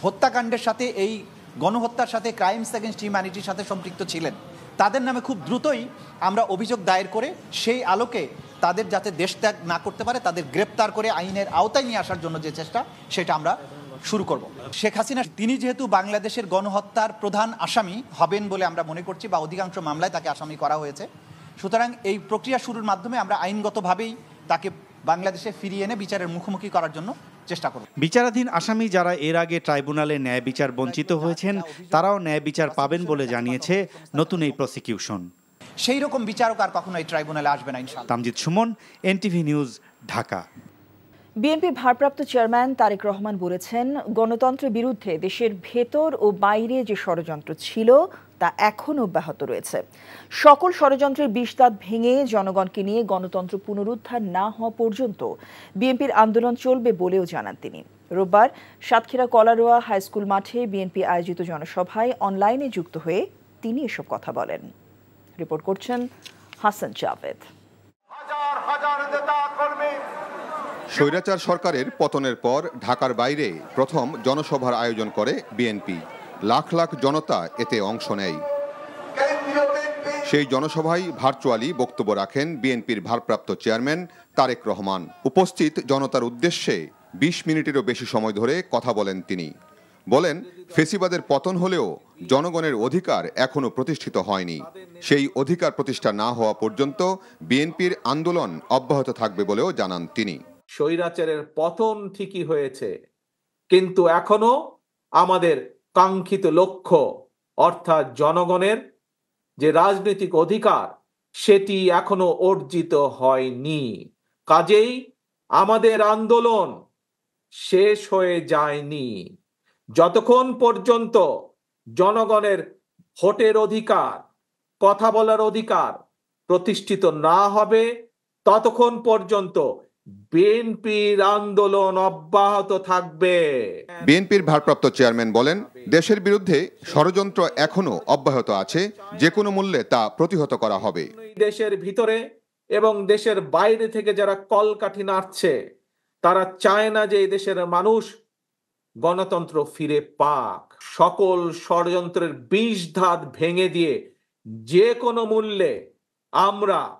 হত্যাকাণ্ডের সাথে, এই গণহত্যার সাথে, ক্রাইমস এগেইনস্ট হিউম্যানিটির সাথে সম্পৃক্ত ছিলেন, তাদের নামে খুব দ্রুতই আমরা অভিযোগ দায়ের করে সেই আলোকে তাদের যাতে দেশ ত্যাগ না করতে পারে তাদের গ্রেপ্তার করে আইনের আওতায় নিয়ে আসার জন্য যে চেষ্টা, সেটা আমরা শুরু করব। শেখ হাসিনা তিনি যেহেতু বাংলাদেশের গণহত্যার প্রধান আসামি হবেন বলে আমরা মনে করছি, বা অধিকাংশ মামলায় তাকে আসামি করা হয়েছে, সুতরাং এই প্রক্রিয়া শুরুর মাধ্যমে আমরা আইনগতভাবেই তাকে বাংলাদেশে ফিরিয়ে এনে বিচারের মুখোমুখি করার জন্য চেষ্টা করব। বিচারাধীন আসামি যারা এর আগে ট্রাইব্যুনালে ন্যায় বিচার বঞ্চিত হয়েছেন তারাও ন্যায় বিচার পাবেন বলে জানিয়েছে নতুন এই প্রসিকিউশন। সেই রকম বিচারক আর কখনো এই ট্রাইব্যুনালে আসবে না ইনশাআল্লাহ। Tamjid Suman, NTV news, Dhaka. BNP ভারপ্রাপ্ত চেয়ারম্যান তারেক রহমান বলেছেন, গণতন্ত্রের বিরুদ্ধে দেশের ভেতর ও বাইরে যে ষড়যন্ত্র ছিল তা এখনও অব্যাহত রয়েছে। সকল ষড়যন্ত্রের বিষ-দাঁত ভেঙে জনগণকে নিয়ে গণতন্ত্র পুনরুদ্ধার না হওয়া পর্যন্ত বিএনপির আন্দোলন চলবে বলেও জানান তিনি। রোববার সাতক্ষীরা কলারোয়া হাইস্কুল মাঠে বিএনপি আয়োজিত জনসভায় অনলাইনে যুক্ত হয়ে তিনি এসব কথা বলেন। রিপোর্ট করছেন হাসান জাভেদ। স্বৈরাচার সরকারের পতনের পর ঢাকার বাইরে প্রথম জনসভার আয়োজন করে বিএনপি। লাখ লাখ জনতা এতে অংশ নেয়। সেই জনসভায় ভার্চুয়ালি বক্তব্য রাখেন বিএনপির ভারপ্রাপ্ত চেয়ারম্যান তারেক রহমান। উপস্থিত জনতার উদ্দেশ্যে ২০ মিনিটেরও বেশি সময় ধরে কথা বলেন তিনি। বলেন, ফেসিবাদের পতন হলেও জনগণের অধিকার এখনো প্রতিষ্ঠিত হয়নি। সেই অধিকার প্রতিষ্ঠা না হওয়া পর্যন্ত বিএনপির আন্দোলন অব্যাহত থাকবে বলেও জানান তিনি। স্বৈরাচারের পতন ঠিকই হয়েছে, কিন্তু এখনো আমাদের কাঙ্ক্ষিত লক্ষ্য অর্থাৎ জনগণের যে রাজনৈতিক অধিকার সেটি এখনো অর্জিত হয়নি। কাজেই আমাদের আন্দোলন শেষ হয়ে যায়নি। যতক্ষণ পর্যন্ত জনগণের ভোটের অধিকার, কথা বলার অধিকার প্রতিষ্ঠিত না হবে ততক্ষণ পর্যন্ত বিএনপির আন্দোলন অব্যাহত থাকবে। বিএনপির ভারপ্রাপ্ত চেয়ারম্যান বলেন, দেশের বিরুদ্ধে ষড়যন্ত্র এখনো অব্যাহত আছে, যে কোনো মূল্যে তা প্রতিহত করা হবে। দেশের ভিতরে এবং দেশের বাইরে থেকে যারা কলকাঠি নাড়ছে তারা চায় না যে এই দেশের মানুষ গণতন্ত্র ফিরে পাক। সকল ষড়যন্ত্রের বিষ-ধাত ভেঙে দিয়ে যে কোনো মূল্যে আমরা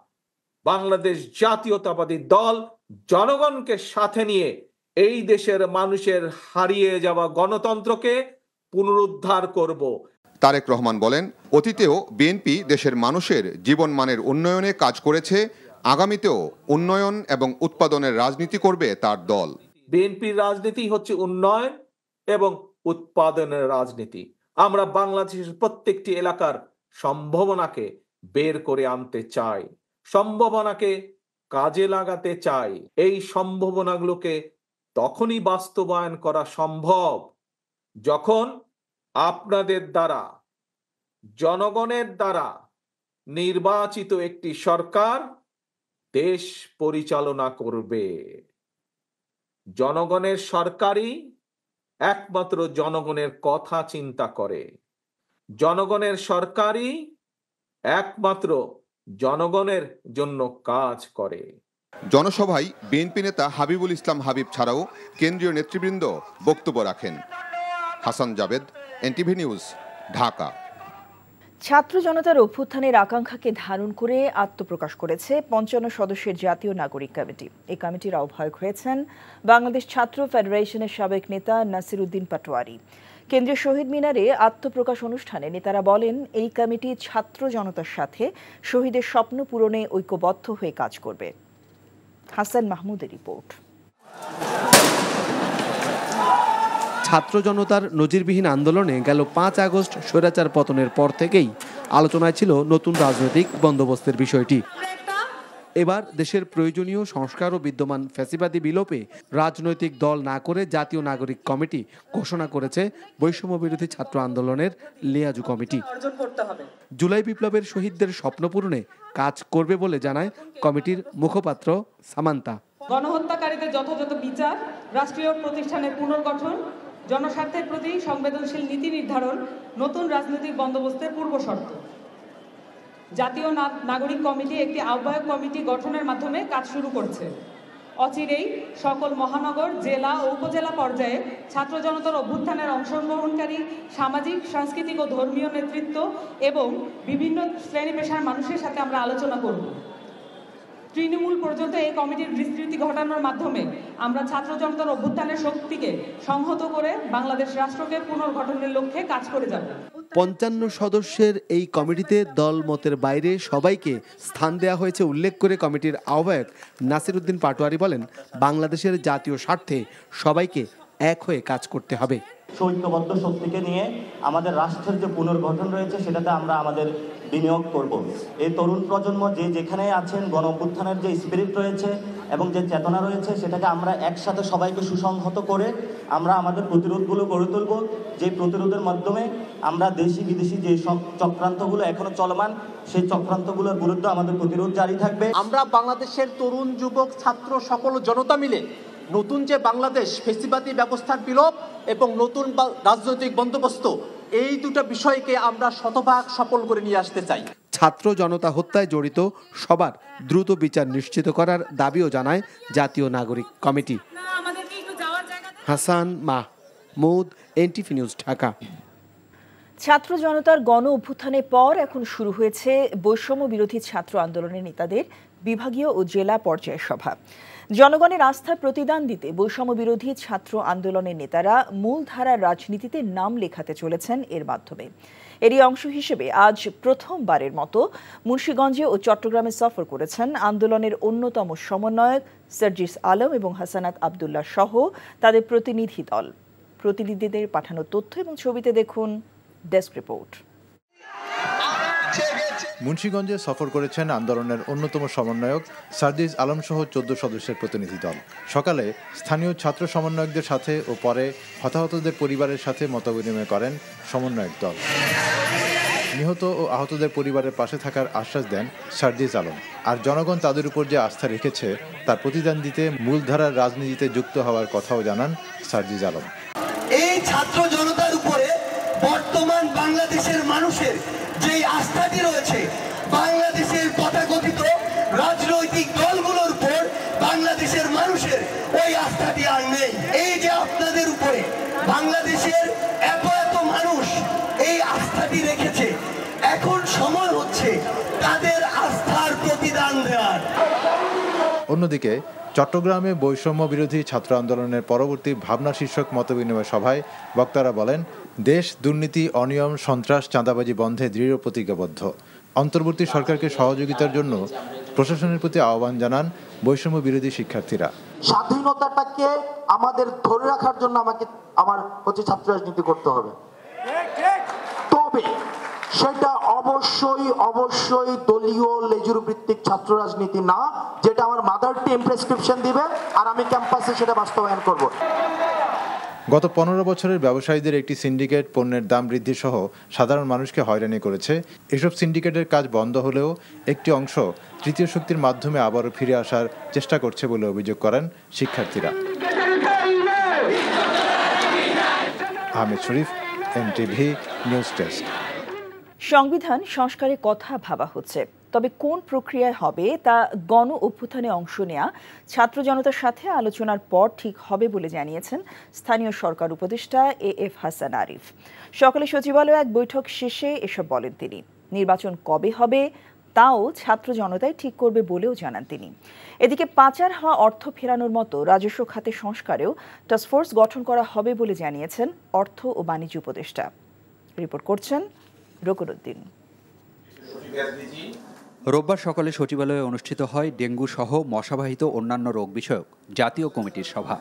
বাংলাদেশ জাতীয়তাবাদী দল জনগণকে সাথে নিয়ে এই দেশের মানুষের হারিয়ে যাওয়া গণতন্ত্রকে পুনরুদ্ধার করব। তারেক রহমান বলেন, অতীতেও বিএনপি দেশের মানুষের জীবনমানের উন্নয়নে কাজ করেছে, আগামীতেও উন্নয়ন এবং উৎপাদনের রাজনীতি করবে তার দল। বিএনপির রাজনীতি হচ্ছে উন্নয়ন এবং উৎপাদনের রাজনীতি। আমরা বাংলাদেশের প্রত্যেকটি এলাকার সম্ভাবনাকে বের করে আনতে চাই, সম্ভাবনাকে কাজে লাগাতে চাই। এই সম্ভাবনাগুলোকে তখনই বাস্তবায়ন করা সম্ভব যখন আপনাদের দ্বারা, জনগণের দ্বারা নির্বাচিত একটি সরকার দেশ পরিচালনা করবে। জনগণের সরকারই একমাত্র জনগণের কথা চিন্তা করে। জনগণের সরকারই একমাত্র জনগণের জন্য কাজ করে। জনসভায় বিএনপি নেতা হাবিবুল ইসলাম হাবিব ছাড়াও কেন্দ্রীয় নেতৃবৃন্দ বক্তব্য রাখেন। Hasan Javed, NTV news, Dhaka. ছাত্র জনতার অভ্যুত্থানের আকাঙ্ক্ষাকে ধারণ করে আত্মপ্রকাশ করেছে ৫৫ সদস্যের জাতীয় নাগরিক কমিটি। এই কমিটির আহ্বায়ক হয়েছেন বাংলাদেশ ছাত্র ফেডারেশনের সাবেক নেতা নাসির উদ্দিন পাটোয়ারি। কেন্দ্রীয় শহীদ মিনারে আত্মপ্রকাশ অনুষ্ঠানে নেতারা বলেন, এই কমিটি ছাত্র জনতার সাথে শহীদের স্বপ্ন পূরণে ঐক্যবদ্ধ হয়ে কাজ করবে। হাসান মাহমুদের রিপোর্ট। ছাত্র জনতার নজিরবিহীন আন্দোলনে গেল ৫ আগস্ট স্বৈরাচার পতনের পর থেকেই আলোচনায় ছিল নতুন রাজনৈতিক বন্দোবস্তের বিষয়টি। এবার দেশের প্রয়োজনীয় সংস্কার ও বিদ্যমান ফ্যাসিবাদী বিলোপে রাজনৈতিক দল না করে জাতীয় নাগরিক কমিটি ঘোষণা করেছে বৈষম্য বিরোধী ছাত্র আন্দোলনের লিয়াজু কমিটি। জুলাই বিপ্লবের শহীদদের স্বপ্ন পূরণে কাজ করবে বলে জানায় কমিটির মুখপাত্র সামান্তা। গণহত্যাকারীদের যথাযথ বিচার, রাষ্ট্রীয় প্রতিষ্ঠানের পুনর্গঠন, জনস্বার্থের প্রতি সংবেদনশীল নীতি নির্ধারণ নতুন রাজনৈতিক বন্দোবস্তের পূর্বশর্ত। জাতীয় নাগরিক কমিটি একটি আহ্বায়ক কমিটি গঠনের মাধ্যমে কাজ শুরু করছে। অচিরেই সকল মহানগর, জেলা ও উপজেলা পর্যায়ে ছাত্র জনতার অভ্যুত্থানের অংশগ্রহণকারী সামাজিক, সাংস্কৃতিক ও ধর্মীয় নেতৃত্ব এবং বিভিন্ন শ্রেণী পেশার মানুষের সাথে আমরা আলোচনা করব। তৃণমূল পর্যন্ত এই কমিটির বিস্তৃতি ঘটানোর মাধ্যমে আমরা ছাত্র জনতার অভ্যুত্থানের শক্তিকে সংহত করে বাংলাদেশ রাষ্ট্রকে পুনর্গঠনের লক্ষ্যে কাজ করে যাব। ৫৫ সদস্যের এই কমিটিতে দল মতের বাইরে সবাইকে স্থান দেওয়া হয়েছে উল্লেখ করে কমিটির আহ্বায়ক নাসির উদ্দিন পাটোয়ারি বলেন, বাংলাদেশের জাতীয় স্বার্থে সবাইকে এক হয়ে কাজ করতে হবে। ঐক্যবদ্ধ শক্তিকে নিয়ে আমাদের রাষ্ট্রের যে পুনর্গঠন রয়েছে সেটাতে আমরা আমাদের বিনিয়োগ করব। এই তরুণ প্রজন্ম যে যেখানে আছেন, গণ অভ্যুত্থানের যে স্পিরিট রয়েছে এবং যে চেতনা রয়েছে সেটাকে আমরা একসাথে সবাইকে সুসংহত করে আমরা আমাদের প্রতিরোধগুলো গড়ে তুলব। যে প্রতিরোধের মাধ্যমে আমরা দেশি বিদেশি যে সব চক্রান্তগুলো এখনো চলমান, সেই চক্রান্তগুলোর বিরুদ্ধে আমাদের প্রতিরোধ জারি থাকবে। আমরা বাংলাদেশের তরুণ, যুবক, ছাত্র সকল জনতা মিলে নতুন যে বাংলাদেশ, ফেসিবাদী ব্যবস্থার বিলোপ এবং নতুন রাজনৈতিক বন্দোবস্ত, এই দুটো বিষয়কে আমরা শতভাগ সফল করে নিয়ে আসতে চাই। ছাত্র জনতা হত্যায় জড়িত সবার দ্রুত বিচার নিশ্চিত করার দাবিও জানায় জাতীয় নাগরিক committee. Hasan Mahmud, NTV news, Dhaka. ছাত্র জনতার গণ অভ্যুত্থানের পর এখন শুরু হয়েছে বৈষম্য বিরোধী ছাত্র আন্দোলনের নেতাদের বিভাগীয় ও জেলা পর্যায়ের সভা। জনগণের আস্থার প্রতিদান দিতে বৈষম্য বিরোধী ছাত্র আন্দোলনের নেতারা মূলধারার রাজনীতিতে নাম লেখাতে চলেছেন এর মাধ্যমে। এরই অংশ হিসেবে আজ প্রথমবারের মতো মুন্সিগঞ্জে ও চট্টগ্রামে সফর করেছেন আন্দোলনের অন্যতম সমন্বয়ক সার্জিস আলম এবং হাসানাত আবদুল্লাহ সহ তাদের প্রতিনিধি দল। প্রতিনিধিদের পাঠানো তথ্য এবং ছবিতে দেখুন ডেস্ক রিপোর্ট। মুন্সিগঞ্জে সফর করেছেন আন্দোলনের অন্যতম সমন্বয়ক সার্জিস আলম সহ 14 সদস্যের প্রতিনিধি দল। সকালে স্থানীয় ছাত্র সমন্বয়কদের সাথে ও পরে হতাহতদের পরিবারের সাথে মতবিনিময় করেন সমন্বয়ক দল। নিহত ও আহতদের পরিবারের পাশে থাকার আশ্বাস দেন সার্জিস আলম। আর জনগণ তাদের উপর যে আস্থা রেখেছে তার প্রতিদান দিতে মূলধারার রাজনীতিতে যুক্ত হওয়ার কথাও জানান সার্জিস আলম। এই ছাত্র জনতার উপরে বর্তমান বাংলাদেশের মানুষের যে আস্থাটি রয়েছে, বাংলাদেশের তথাকথিত রাজনৈতিক দলগুলোর উপর বাংলাদেশের মানুষের ওই আস্থাটি আর নেই। এই যে আপনাদের উপরে বাংলাদেশের এত এত মানুষ এই আস্থাটি রেখেছে, এখন সময় হচ্ছে তাদের আস্থার প্রতিদান দেওয়ার। অন্যদিকে চট্টগ্রামে বৈষম্য বিরোধী ছাত্র আন্দোলনের পরবর্তী ভাবনা শীর্ষক মতবিনিময় সভায় বক্তারা বলেন, দেশ দুর্নীতি, অনিয়ম, সন্ত্রাস, চাঁদাবাজি বন্ধে দৃঢ় প্রতিজ্ঞাবদ্ধ। অন্তর্বর্তী সরকারকে সহযোগিতার জন্য প্রশাসনের প্রতি আহ্বান জানান বৈষম্য বিরোধী শিক্ষার্থীরা। স্বাধীনতাটাকে আমাদের ধরে রাখার জন্য আমার ছাত্র রাজনীতি করতে হবে, তবে সেটা অবশ্যই দলীয় লেজুর ভিত্তিক ছাত্র রাজনীতি না, যেটা আমার মাদার টিম প্রেসক্রিপশন দিবে আর আমি ক্যাম্পাসে সেটা বাস্তবায়ন করব। গত 15 বছরের ব্যবসায়ীদের একটি সিন্ডিকেট পণ্যের দাম বৃদ্ধি সহ সাধারণ মানুষকে হয়রানি করেছে। এসব সিন্ডিকেটের কাজ বন্ধ হলেও একটি অংশ তৃতীয় শক্তির মাধ্যমে আবারও ফিরে আসার চেষ্টা করছে বলে অভিযোগ করেন শিক্ষার্থীরা। আহমেদ শরীফ, এনটিভি নিউজ ডেস্ক। সংবিধান সংস্কারের কথা ভাবা হচ্ছে, তবে কোন প্রক্রিয়ায় হবে তা গণ অভ্যুত্থানে অংশ নেয়া ছাত্র জনতার সাথে আলোচনার পর ঠিক হবে বলে জানিয়েছেন স্থানীয় সরকার উপদেষ্টা এএফ হাসান আরিফ। সকালে সচিবালয়ে এক বৈঠক শেষে এসব বলেন তিনি। নির্বাচন কবে হবে তাও ছাত্র জনতাই ঠিক করবে বলেও জানান তিনি। এদিকে পাচার হওয়া অর্থ ফেরানোর মতো রাজস্ব খাতে সংস্কারেও টাস্কফোর্স গঠন করা হবে বলে জানিয়েছেন অর্থ ও বাণিজ্য উপদেষ্টা। রিপোর্ট করছেন রকুরউদ্দিন। রোববার সকালে সচিবালয়ে অনুষ্ঠিত হয় ডেঙ্গু সহ মশাবাহিত অন্যান্য রোগ বিষয়ক জাতীয় কমিটির সভা।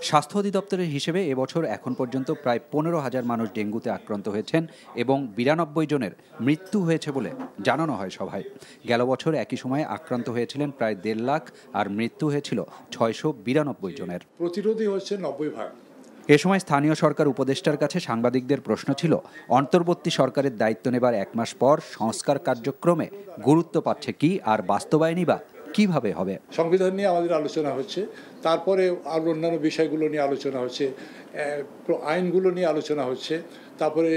স্বাস্থ্য অধিদপ্তরের হিসেবে এবছর এখন পর্যন্ত প্রায় 15,000 মানুষ ডেঙ্গুতে আক্রান্ত হয়েছেন এবং 92 জনের মৃত্যু হয়েছে বলে জানানো হয় সভায়। গেল বছর একই সময়ে আক্রান্ত হয়েছিলেন প্রায় 1.5 লাখ আর মৃত্যু হয়েছিল 692 জনের। প্রতিরোধী হচ্ছে 90 ভাগ। এ সময় স্থানীয় সরকার উপদেষ্টার কাছে সাংবাদিকদের প্রশ্ন ছিল, অন্তর্বর্তী সরকারের দায়িত্ব নেবার 1 মাস পর সংস্কার কার্যক্রমে গুরুত্ব পাচ্ছে কি আর বাস্তবায়নই বা কিভাবে হবে? সংবিধান নিয়ে আমাদের আলোচনা হচ্ছে, তারপরে আর অন্যান্য বিষয়গুলো নিয়ে আলোচনা হচ্ছে, আইনগুলো নিয়ে আলোচনা হচ্ছে, তারপরে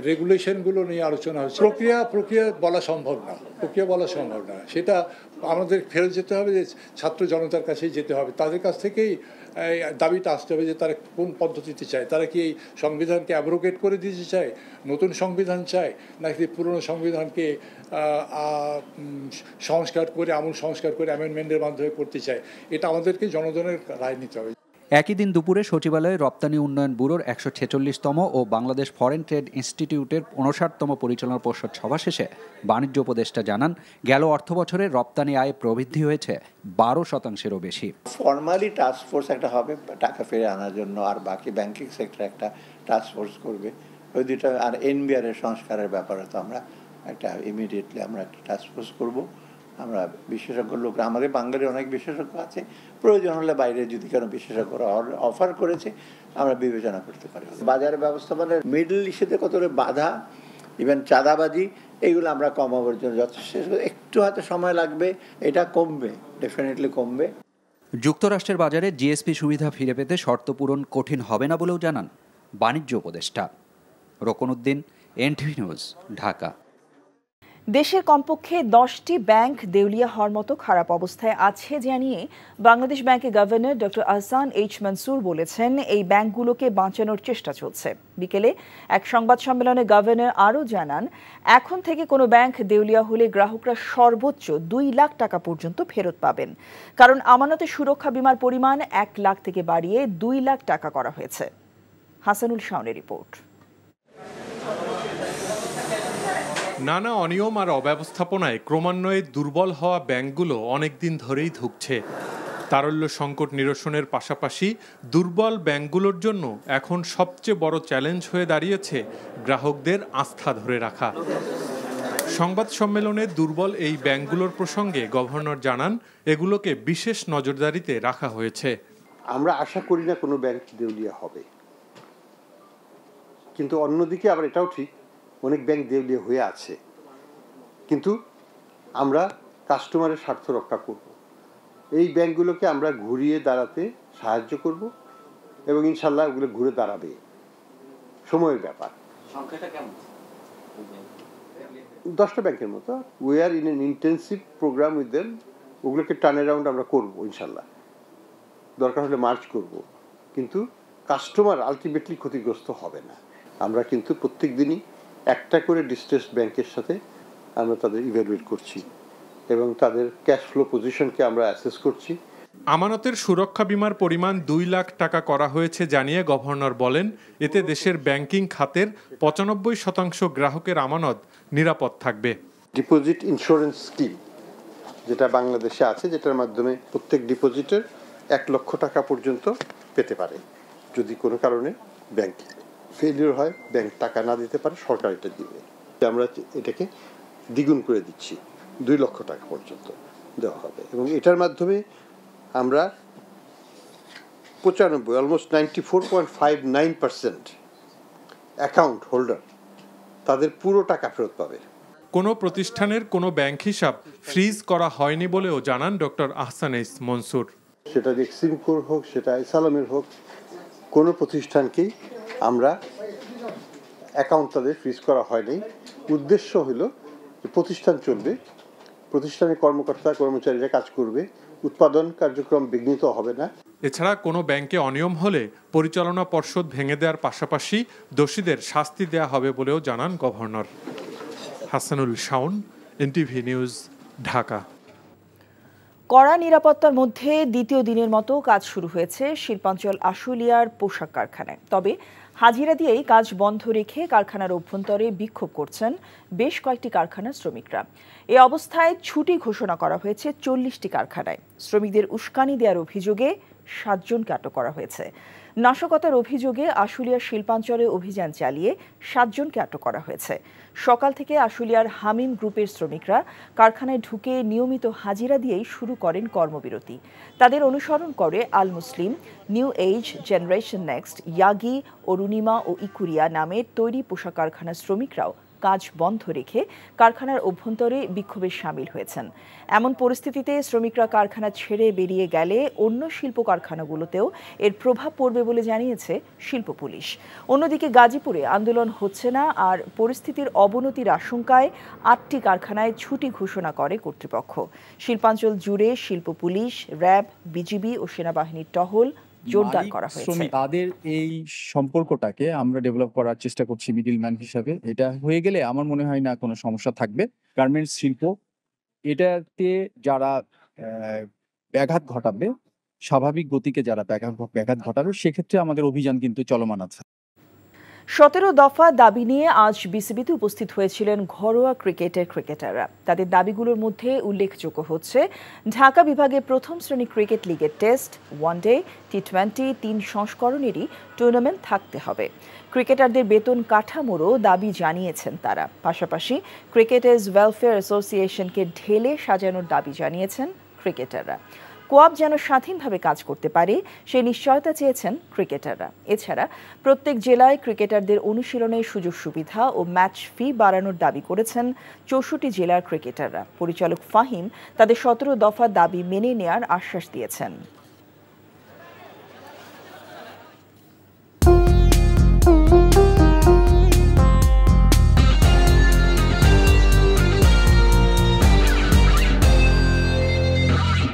রেগুলেশনগুলো নিয়ে আলোচনা হচ্ছে। প্রক্রিয়া বলা সম্ভব না, সেটা আমাদের ফেরত যেতে হবে, যে ছাত্র জনতার কাছেই যেতে হবে, তাদের কাছ থেকেই দাবিটা আসতে হবে যে তারা কোন পদ্ধতিতে চায়। তারা কি এই সংবিধানকে অ্যাব্রোগেট করে দিতে চায়, নতুন সংবিধান চায়, নাকি পুরনো সংবিধানকে সংস্কার করে আমূল সংস্কার করে অ্যামেন্ডমেন্টের মাধ্যমে করতে চায়। এটা আমাদেরকে জনগণের রায় নিতে হবে। একই দিন দুপুরে সচিবালয়ে রপ্তানি উন্নয়ন ব্যুরোর ১৪৬তম ও বাংলাদেশ ফরেন ট্রেড ইনস্টিটিউটের ৫৯তম পরিচালনা পর্ষদ সভা শেষে বাণিজ্য উপদেষ্টা জানান, গেল অর্থবছরে রপ্তানি আয় প্রবৃদ্ধি হয়েছে ১২%-এরও বেশি। ফর্মালি টাস্ক ফোর্স একটা হবে টাকা ফিরে আনার জন্য, আর বাকি ব্যাংকিং সেক্টর একটা টাস্ক ফোর্স করবে ওই দুইটা। আর এনবিআর এর সংস্কারের ব্যাপারে তো আমরা একটা ইমিডিয়েটলি আমরা একটা টাস্ক ফোর্স করবো। আমরা বিশেষজ্ঞ লোক, আমাদের বাঙালির অনেক বিশেষজ্ঞ আছে, প্রয়োজন হলে বাইরে যদি কোনো বিশেষজ্ঞরা অফার করেছে আমরা বিবেচনা করতে পারি। বাজার ব্যবস্থাপনার মিডল ইস্টে কতটা বাধা, ইভেন চাঁদাবাজি, এইগুলো আমরা কমাবার জন্য যথেষ্ট, একটু হয়তো সময় লাগবে, এটা কমবে, ডেফিনেটলি কমবে। যুক্তরাষ্ট্রের বাজারে জিএসপি সুবিধা ফিরে পেতে শর্ত পূরণ কঠিন হবে না বলেও জানান বাণিজ্য উপদেষ্টা। Rokonuddin, NTV news, Dhaka. দেশের কমপক্ষে 10টি ব্যাংক দেউলিয়া হওয়ার মতো খারাপ অবস্থায় আছে জানিয়ে বাংলাদেশ ব্যাংকের governor doctor Ahsan H Mansur বলেছেন, এই ব্যাংকগুলোকে বাঁচানোর চেষ্টা চলছে। বিকেলে এক সংবাদ সম্মেলনে গভর্নর আরও জানান, এখন থেকে কোনো ব্যাংক দেউলিয়া হলে গ্রাহকরা সর্বোচ্চ 2 লাখ টাকা পর্যন্ত ফেরত পাবেন, কারণ আমানতের সুরক্ষা বিমার পরিমাণ 1 লাখ থেকে বাড়িয়ে 2 লাখ টাকা করা হয়েছে। হাসানুল শাওনের রিপোর্ট। নানা অনিয়ম আর অব্যবস্থাপনায় ক্রমান্বয়ে দুর্বল হওয়া ব্যাংকগুলো অনেকদিন ধরেই ধুঁকছে। তারল্য সংকট নিরসনের পাশাপাশি দুর্বল ব্যাংকগুলোর জন্য এখন সবচেয়ে বড় চ্যালেঞ্জ হয়ে দাঁড়িয়েছে গ্রাহকদের আস্থা ধরে রাখা। সংবাদ সম্মেলনে দুর্বল এই ব্যাংকগুলোর প্রসঙ্গে গভর্নর জানান, এগুলোকে বিশেষ নজরদারিতে রাখা হয়েছে। আমরা আশা করি না কোনো ব্যাংক দেউলিয়া হবে, কিন্তু অন্যদিকে আবার এটাও ঠিক, অনেক ব্যাংক দেউলিয়া হয়ে আছে, কিন্তু আমরা কাস্টমারের স্বার্থ রক্ষা করব। এই ব্যাংকগুলোকে আমরা ঘুরিয়ে দাঁড়াতে সাহায্য করব এবং ইনশাল্লাহ ওগুলো ঘুরে দাঁড়াবে, সময়ের ব্যাপার। সংখ্যাটা কেমন? 10টা ব্যাংকের মতো। We are in an intensive program with them, ওগুলোকে টার্ন অ্যারাউন্ড আমরা করব ইনশাল্লাহ, দরকার হলে মার্চ করব, কিন্তু কাস্টমার আলটিমেটলি ক্ষতিগ্রস্ত হবে না। আমরা কিন্তু প্রত্যেক দিনই একটা করে ডিস্ট্রেস ব্যাংকের সাথে আমরা তাদের ইভ্যালুয়েট করছি এবং তাদের ক্যাশ ফ্লো পজিশনকে আমরা অ্যাসেস করছি। আমানতের সুরক্ষা বিমার পরিমাণ 2 লাখ টাকা করা হয়েছে জানিয়ে গভর্নর বলেন, এতে দেশের ব্যাংকিং খাতের 95% গ্রাহকের আমানত নিরাপদ থাকবে। ডিপোজিট ইন্স্যুরেন্স স্কিম যেটা বাংলাদেশে আছে, যেটার মাধ্যমে প্রত্যেক ডিপোজিটের 1 লক্ষ টাকা পর্যন্ত পেতে পারে। যদি কোনো কারণে ব্যাংক ফেলিওর হয়, ব্যাংক টাকা না দিতে পারে, সরকার এটা দিবে। আমরা এটাকে দ্বিগুণ করে দিচ্ছি, 2 লক্ষ টাকা পর্যন্ত দেওয়া হবে এবং এটার মাধ্যমে আমরা 95 অলমোস্ট 94.59% অ্যাকাউন্ট হোল্ডার তাদের পুরো টাকা ফেরত পাবে। কোনো প্রতিষ্ঠানের কোনো ব্যাংক হিসাব ফ্রিজ করা হয়নি বলেও জানান ডক্টর আহসান এইচ মনসুর। সেটা এক্সিমকোর হোক, সেটা ইসালামের হোক, কোনো প্রতিষ্ঠানকেই আমরা অ্যাকাউন্ট তাদের ফ্রিজ করা হয়নি। উদ্দেশ্য হলো প্রতিষ্ঠান চলবে, প্রতিষ্ঠানের কর্মকর্তা কর্মচারীরা কাজ করবে, উৎপাদন কার্যক্রম বিঘ্নিত হবে না। এছাড়া কোনো ব্যাংকে অনিয়ম হলে পরিচালনা পর্ষদ ভেঙে দেওয়ার পাশাপাশি দোষীদের শাস্তি দেওয়া হবে বলেও জানান governor. Hasanul Shaon, NTV news, Dhaka. কড়া নিরাপত্তার মধ্যে দ্বিতীয় দিনের মতো কাজ শুরু হয়েছে শিল্পাঞ্চল আশুলিয়ার পোশাক কারখানায়। তবে হাজিরা দিয়েই কাজ বন্ধ রেখে কারখানার অভ্যন্তরে বিক্ষোভ করছেন বেশ কয়েকটি কারখানার শ্রমিকরা। এ অবস্থায় ছুটি ঘোষণা করা হয়েছে 40টি কারখানায়। শ্রমিকদের উস্কানি দেওয়ার অভিযোগে 7 জনকে আটক করা হয়েছে। নাশকতার অভিযোগে আশুলিয়া শিল্পাঞ্চলে অভিযান চালিয়ে 7 জনকে আটক করা হয়েছে। সকাল থেকে আশুলিয়ার হামিম গ্রুপের শ্রমিকরা কারখানায় ঢুকে নিয়মিত হাজিরা দিয়েই শুরু করেন কর্মবিরতি। তাদের অনুসরণ করে Al Muslim, New Age, Generation Next, Yagi, Arunima ও ইকুরিয়া নামের তৈরি পোশাক কারখানার শ্রমিকরাও কাজ বন্ধ রেখে কারখানার অভ্যন্তরে বিক্ষোভে সামিল হয়েছেন। এমন পরিস্থিতিতে শ্রমিকরা কারখানা ছেড়ে বেরিয়ে গেলে অন্য শিল্প কারখানাগুলোতেও এর প্রভাব পড়বে বলে জানিয়েছে শিল্প পুলিশ। অন্যদিকে গাজীপুরে আন্দোলন হচ্ছে না, আর পরিস্থিতির অবনতির আশঙ্কায় 8টি কারখানায় ছুটি ঘোষণা করে কর্তৃপক্ষ। শিল্পাঞ্চল জুড়ে শিল্প পুলিশ, র্যাব, বিজিবি ও সেনাবাহিনীর টহল জোরদার করা হয়েছে। তাদের এই সম্পর্কটাকে আমরা ডেভেলপ করার চেষ্টা করছি মিডলম্যান হিসাবে। এটা হয়ে গেলে আমার মনে হয় না কোনো সমস্যা থাকবে। গার্মেন্টস শিল্প এটাতে যারা ব্যাঘাত ঘটাবে, স্বাভাবিক গতিকে যারা ব্যাঘাত ঘটাবে, সেক্ষেত্রে আমাদের অভিযান কিন্তু চলমান আছে। 17 দফা দাবি নিয়ে আজ বিসিবিতে উপস্থিত হয়েছিলেন ঘরোয়া ক্রিকেটের ক্রিকেটাররা। তাদের দাবিগুলোর মধ্যে উল্লেখযোগ্য হচ্ছে ঢাকা বিভাগে প্রথম শ্রেণী ক্রিকেট লিগের টেস্ট, ওয়ানডে, টি20 3 সংস্করণেরই টুর্নামেন্ট থাকতে হবে। ক্রিকেটারদের বেতন কাঠামোরও দাবি জানিয়েছেন তারা। পাশাপাশি ক্রিকেটার্স ওয়েলফেয়ার অ্যাসোসিয়েশনকে ঢেলে সাজানোর দাবি জানিয়েছেন ক্রিকেটাররা। কোয়াব যেন স্বাধীনভাবে কাজ করতে পারে সেই নিশ্চয়তা চেয়েছেন ক্রিকেটাররা। এছাড়া প্রত্যেক জেলায় ক্রিকেটারদের অনুশীলনের সুযোগ সুবিধা ও ম্যাচ ফি বাড়ানোর দাবি করেছেন 64 জেলার ক্রিকেটাররা। পরিচালক ফাহিম তাদের 17 দফা দাবি মেনে নেয়ার আশ্বাস দিয়েছেন।